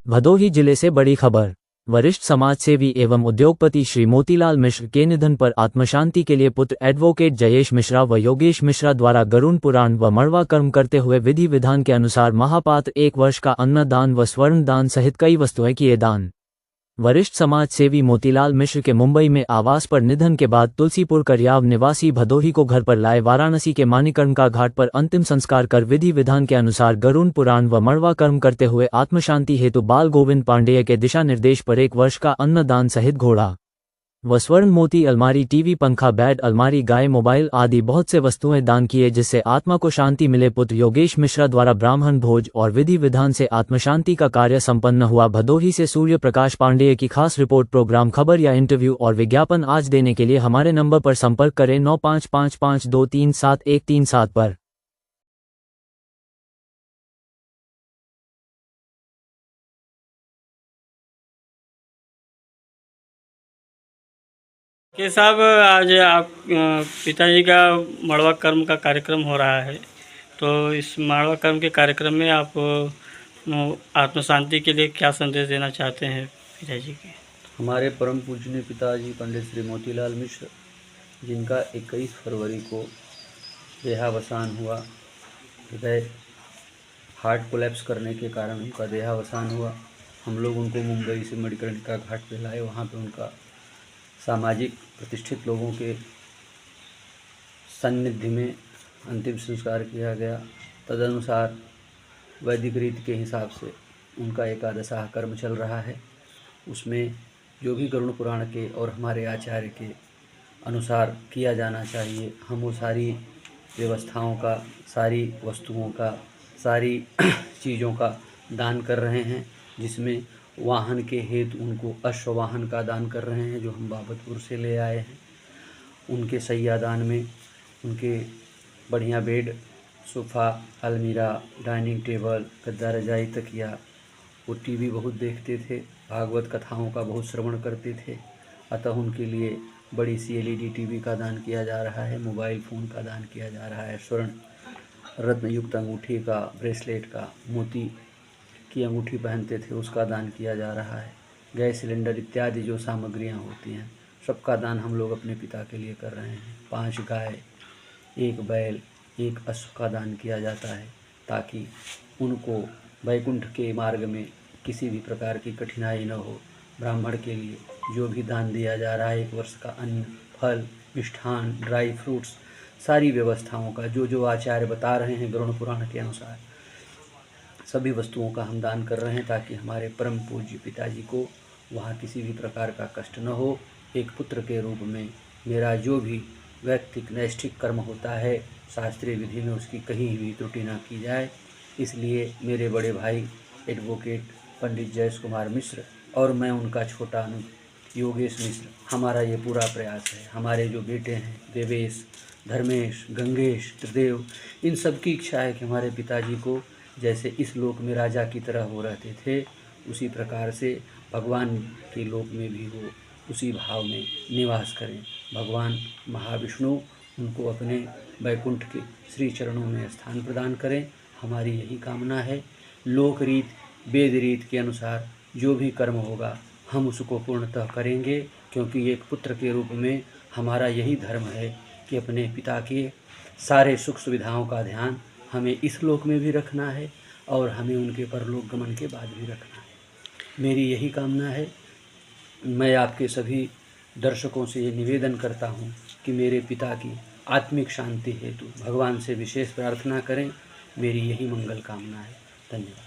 भदोही जिले से बड़ी खबर। वरिष्ठ समाजसेवी एवं उद्योगपति श्री मोतीलाल मिश्र के निधन पर आत्मशांति के लिए पुत्र एडवोकेट जयेश मिश्रा व योगेश मिश्रा द्वारा गरुड़ पुराण व मड़वा कर्म करते हुए विधि विधान के अनुसार महापात्र 1 वर्ष का अन्नदान व स्वर्ण दान सहित कई वस्तुएं किए दान। वरिष्ठ समाजसेवी मोतीलाल मिश्र के मुंबई में आवास पर निधन के बाद तुलसीपुर करयाव निवासी भदोही को घर पर लाए वाराणसी के मानिकर्णिका घाट पर अंतिम संस्कार कर विधि विधान के अनुसार गरुड़ पुराण व मड़वा कर्म करते हुए आत्मशांति हेतु बाल गोविंद पांडेय के दिशा निर्देश पर 1 वर्ष का अन्नदान सहित घोड़ा व स्वर्ण मोती अलमारी, टीवी, पंखा, बेड, अलमारी, गाय, मोबाइल आदि बहुत से वस्तुएं दान किए, जिससे आत्मा को शांति मिले। पुत्र योगेश मिश्रा द्वारा ब्राह्मण भोज और विधि विधान से आत्मशांति का कार्य संपन्न हुआ। भदोही से सूर्य प्रकाश पांडेय की खास रिपोर्ट। प्रोग्राम, खबर या इंटरव्यू और विज्ञापन आज देने के लिए हमारे नंबर पर संपर्क करें 9555237137 पर। के साहब, आज आप पिताजी का मड़वा कर्म का कार्यक्रम हो रहा है, तो इस मड़वा कर्म के कार्यक्रम में आप आत्मशांति के लिए क्या संदेश देना चाहते हैं पिताजी के? हमारे परम पूजनीय पिताजी पंडित श्री मोतीलाल मिश्र, जिनका 21 फरवरी को देहावसान हुआ, हृदय हार्ट कोलैप्स करने के कारण उनका देहावसान हुआ। हम लोग उनको मुंबई से मणिकर्णिका घाट पे लाए। वहाँ पे उनका सामाजिक प्रतिष्ठित लोगों के सान्निध्य में अंतिम संस्कार किया गया। तदनुसार वैदिक रीति के हिसाब से उनका एकादशाह कर्म चल रहा है। उसमें जो भी गरुड़ पुराण के और हमारे आचार्य के अनुसार किया जाना चाहिए, हम वो सारी व्यवस्थाओं का, सारी वस्तुओं का, सारी चीज़ों का दान कर रहे हैं, जिसमें वाहन के हेतु उनको अश्ववाहन का दान कर रहे हैं, जो हम बाबतपुर से ले आए हैं। उनके सैयादान में उनके बढ़िया बेड, सोफ़ा, अलमीरा, डाइनिंग टेबल, गद्दा, रजाई, तकिया। वो टीवी बहुत देखते थे, भागवत कथाओं का बहुत श्रवण करते थे, अतः उनके लिए बड़ी सी LED टीवी का दान किया जा रहा है, मोबाइल फ़ोन का दान किया जा रहा है, स्वर्ण रत्न युक्त अंगूठी का, ब्रेसलेट का, मोती की अंगूठी पहनते थे उसका दान किया जा रहा है। गैस सिलेंडर इत्यादि जो सामग्रियां होती हैं, सबका दान हम लोग अपने पिता के लिए कर रहे हैं। 5 गाय, 1 बैल, 1 अश्व का दान किया जाता है, ताकि उनको वैकुंठ के मार्ग में किसी भी प्रकार की कठिनाई न हो। ब्राह्मण के लिए जो भी दान दिया जा रहा है, 1 वर्ष का अन्न, फल, मिष्ठान, ड्राई फ्रूट्स, सारी व्यवस्थाओं का जो आचार्य बता रहे हैं गरुड़ पुराण के अनुसार, सभी वस्तुओं का हम दान कर रहे हैं, ताकि हमारे परम पूज्य पिताजी को वहाँ किसी भी प्रकार का कष्ट न हो। एक पुत्र के रूप में मेरा जो भी वैयक्तिक नैष्ठिक कर्म होता है, शास्त्रीय विधि में उसकी कहीं भी त्रुटि न की जाए। इसलिए मेरे बड़े भाई एडवोकेट पंडित जयेश कुमार मिश्र और मैं उनका छोटा अनुज योगेश मिश्र, हमारा ये पूरा प्रयास है। हमारे जो बेटे हैं देवेश, धर्मेश, गंगेश, त्रिदेव, इन सब की इच्छा है कि हमारे पिताजी को जैसे इस लोक में राजा की तरह हो रहते थे, उसी प्रकार से भगवान के लोक में भी वो उसी भाव में निवास करें। भगवान महाविष्णु उनको अपने वैकुंठ के श्री चरणों में स्थान प्रदान करें, हमारी यही कामना है। लोक रीत, वेद रीत के अनुसार जो भी कर्म होगा हम उसको पूर्णतः करेंगे, क्योंकि एक पुत्र के रूप में हमारा यही धर्म है कि अपने पिता के सारे सुख सुविधाओं का ध्यान हमें इस लोक में भी रखना है और हमें उनके परलोक गमन के बाद भी रखना है। मेरी यही कामना है। मैं आपके सभी दर्शकों से ये निवेदन करता हूँ कि मेरे पिता की आत्मिक शांति हेतु भगवान से विशेष प्रार्थना करें। मेरी यही मंगल कामना है। धन्यवाद।